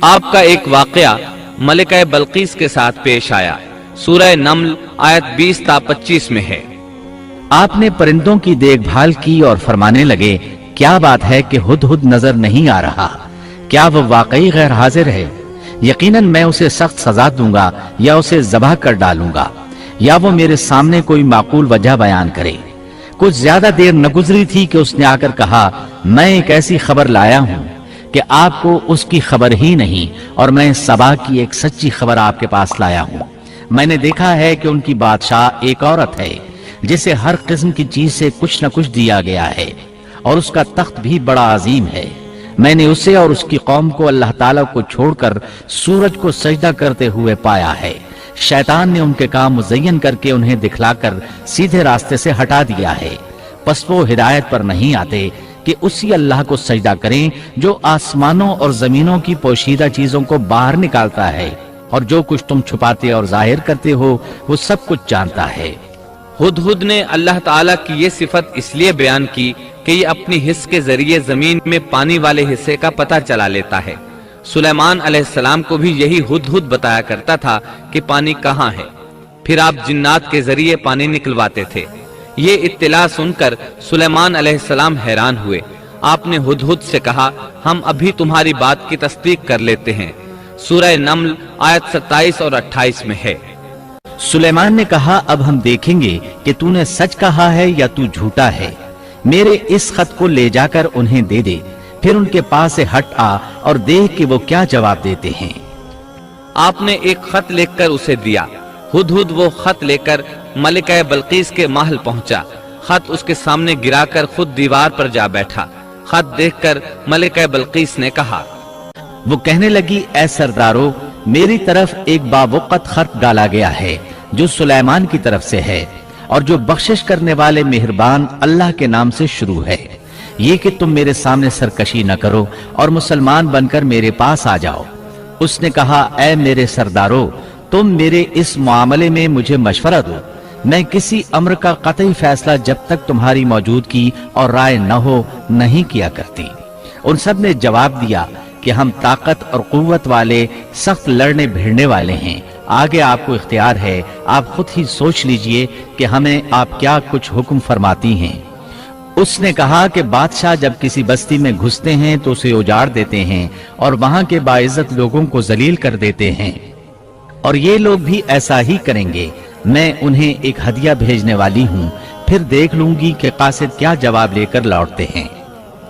آپ کا ایک واقعہ ملکہ بلقیس کے ساتھ پیش آیا۔ سورہ نمل آیت 20 تا 25 میں ہے۔ آپ نے پرندوں کی دیکھ بھال کی اور فرمانے لگے، کیا بات ہے کہ ہدہد نظر نہیں آ رہا؟ کیا وہ واقعی غیر حاضر ہے؟ یقیناً میں اسے سخت سزا دوں گا یا اسے ذبح کر ڈالوں گا، یا وہ میرے سامنے کوئی معقول وجہ بیان کرے۔ کچھ زیادہ دیر نہ گزری تھی کہ اس نے آ کر کہا، میں ایک ایسی خبر لایا ہوں کہ آپ کو اس کی خبر ہی نہیں، اور میں سبا کی ایک سچی خبر آپ کے پاس لایا ہوں۔ میں نے دیکھا ہے کہ ان کی بادشاہ ایک عورت ہے جسے ہر قسم کی چیز سے کچھ نہ کچھ دیا گیا ہے، اور اس کا تخت بھی بڑا عظیم ہے۔ میں نے اسے اور اس کی قوم کو اللہ تعالیٰ کو چھوڑ کر سورج کو سجدہ کرتے ہوئے پایا ہے۔ شیطان نے ان کے کام مزین کر کے انہیں دکھلا کر سیدھے راستے سے ہٹا دیا ہے، پس وہ ہدایت پر نہیں آتے کہ اسی اللہ کو سجدہ کریں جو آسمانوں اور زمینوں کی پوشیدہ چیزوں کو باہر نکالتا ہے، اور جو کچھ تم چھپاتے اور ظاہر کرتے ہو وہ سب کچھ جانتا ہے۔ ہدہد نے اللہ تعالیٰ کی یہ صفت اس لیے بیان کی کہ یہ اپنی حس کے ذریعے زمین میں پانی والے حصے کا پتہ چلا لیتا ہے۔ سلیمان علیہ السلام کو بھی یہی ہدہد بتایا کرتا تھا کہ پانی کہاں ہے، پھر آپ جنات کے ذریعے پانی نکلواتے تھے۔ یہ اطلاع سن کر سلیمان علیہ السلام حیران ہوئے۔ آپ نے ہدہد سے کہا، ہم ابھی تمہاری بات کی تصدیق کر لیتے ہیں۔ سورہ نمل آیت 27 اور 28 میں ہے۔ سلیمان نے کہا، اب ہم دیکھیں گے کہ تو نے سچ کہا ہے یا تو جھوٹا ہے۔ میرے اس خط کو لے جا کر انہیں دے دے، پھر ان کے پاس سے ہٹ آ اور دیکھ کہ وہ کیا جواب دیتے ہیں۔ آپ نے ایک خط لکھ کر اسے دیا۔ ہدہد وہ خط لے کر ملکہ بلقیس کے محل پہنچا۔ خط اس کے سامنے گرا کر خود دیوار پر جا بیٹھا۔ خط دیکھ کر ملکہ بلقیس نے کہا، وہ کہنے لگی، اے سردارو، میری طرف ایک باوقت خط ڈالا گیا ہے جو سلیمان کی طرف سے ہے، اور جو بخشش کرنے والے مہربان اللہ کے نام سے شروع ہے، یہ کہ تم میرے سامنے سرکشی نہ کرو اور مسلمان بن کر میرے پاس آ جاؤ۔ اس نے کہا، اے میرے سردارو، تم میرے اس معاملے میں مجھے مشورہ دو۔ میں کسی امر کا قطعی فیصلہ جب تک تمہاری موجودگی اور رائے نہ ہو نہیں کیا کرتی۔ ان سب نے جواب دیا کہ ہم طاقت اور قوت والے، سخت لڑنے بھیڑنے والے ہیں، آگے آپ کو اختیار ہے، آپ خود ہی سوچ لیجئے کہ ہمیں آپ کیا کچھ حکم فرماتی ہیں۔ اس نے کہا کہ بادشاہ جب کسی بستی میں گھستے ہیں تو اسے اجاڑ دیتے ہیں اور وہاں کے باعزت لوگوں کو ذلیل کر دیتے ہیں، اور یہ لوگ بھی ایسا ہی کریں گے۔ میں انہیں ایک ہدیہ بھیجنے والی ہوں، پھر دیکھ لوں گی کہ قاصد کیا جواب لے کر لوٹتے ہیں۔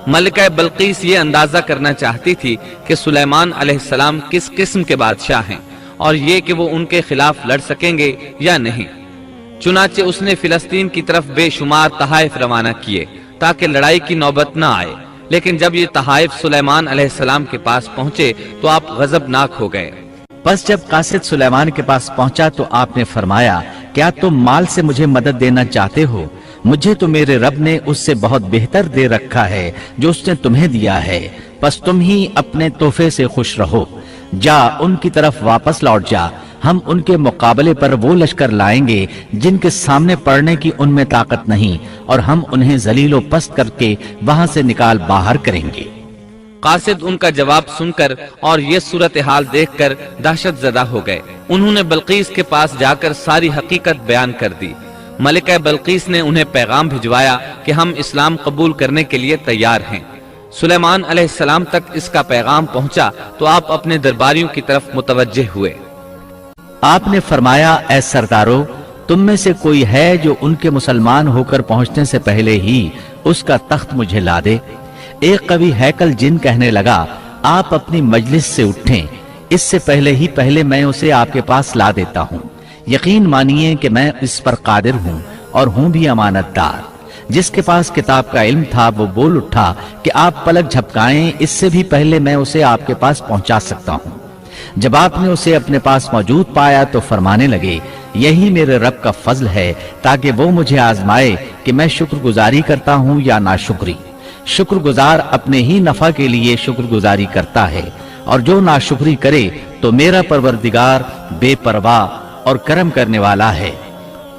ملکہ بلقیس یہ اندازہ کرنا چاہتی تھی کہ سلیمان علیہ السلام کس قسم کے بادشاہ ہیں، اور یہ کہ وہ ان کے خلاف لڑ سکیں گے یا نہیں۔ چنانچہ اس نے فلسطین کی طرف بے شمار تحائف روانہ کیے تاکہ لڑائی کی نوبت نہ آئے، لیکن جب یہ تحائف سلیمان علیہ السلام کے پاس پہنچے تو آپ غضبناک ہو گئے۔ پس جب قاصد سلیمان کے پاس پہنچا تو آپ نے فرمایا، کیا تم مال سے مجھے مدد دینا چاہتے ہو؟ مجھے تو میرے رب نے اس سے بہت بہتر دے رکھا ہے جو اس نے تمہیں دیا ہے، پس تم ہی اپنے تحفے سے خوش رہو۔ جا ان کی طرف واپس لوٹ جا، ہم ان کے مقابلے پر وہ لشکر لائیں گے جن کے سامنے پڑنے کی ان میں طاقت نہیں، اور ہم انہیں ذلیل و پست کر کے وہاں سے نکال باہر کریں گے۔ قاصد ان کا جواب سن کر اور یہ صورتحال دیکھ کر دہشت زدہ ہو گئے۔ انہوں نے بلقیس کے پاس جا کر ساری حقیقت بیان کر دی۔ ملکہ بلقیس نے انہیں پیغام بھجوایا کہ ہم اسلام قبول کرنے کے لیے تیار ہیں۔ سلیمان علیہ السلام تک اس کا پیغام پہنچا تو آپ اپنے درباریوں کی طرف متوجہ ہوئے۔ آپ نے فرمایا، اے سردارو، تم میں سے کوئی ہے جو ان کے مسلمان ہو کر پہنچنے سے پہلے ہی اس کا تخت مجھے لا دے؟ ایک قوی ہیکل جن کہنے لگا، آپ اپنی مجلس سے اٹھیں، اس سے پہلے میں اسے آپ کے پاس لا دیتا ہوں۔ یقین مانیے کہ میں اس پر قادر ہوں اور ہوں بھی امانت دار۔ جس کے پاس کتاب کا علم تھا وہ بول اٹھا کہ آپ پلک جھپکائیں، اس سے بھی پہلے میں اسے آپ کے پاس پہنچا سکتا ہوں۔ جب آپ نے اسے اپنے پاس موجود پایا تو فرمانے لگے، یہی میرے رب کا فضل ہے تاکہ وہ مجھے آزمائے کہ میں شکر گزاری کرتا ہوں یا ناشکری۔ شکر گزار اپنے ہی نفع کے لیے شکر گزاری کرتا ہے، اور جو ناشکری کرے تو میرا پروردگار بے پرواہ اور کرم کرنے والا ہے۔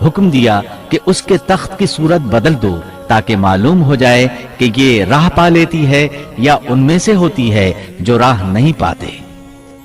حکم دیا کہ اس کے تخت کی صورت بدل دو تاکہ معلوم ہو جائے کہ یہ راہ پا لیتی ہے یا ان میں سے ہوتی ہے جو راہ نہیں پاتے۔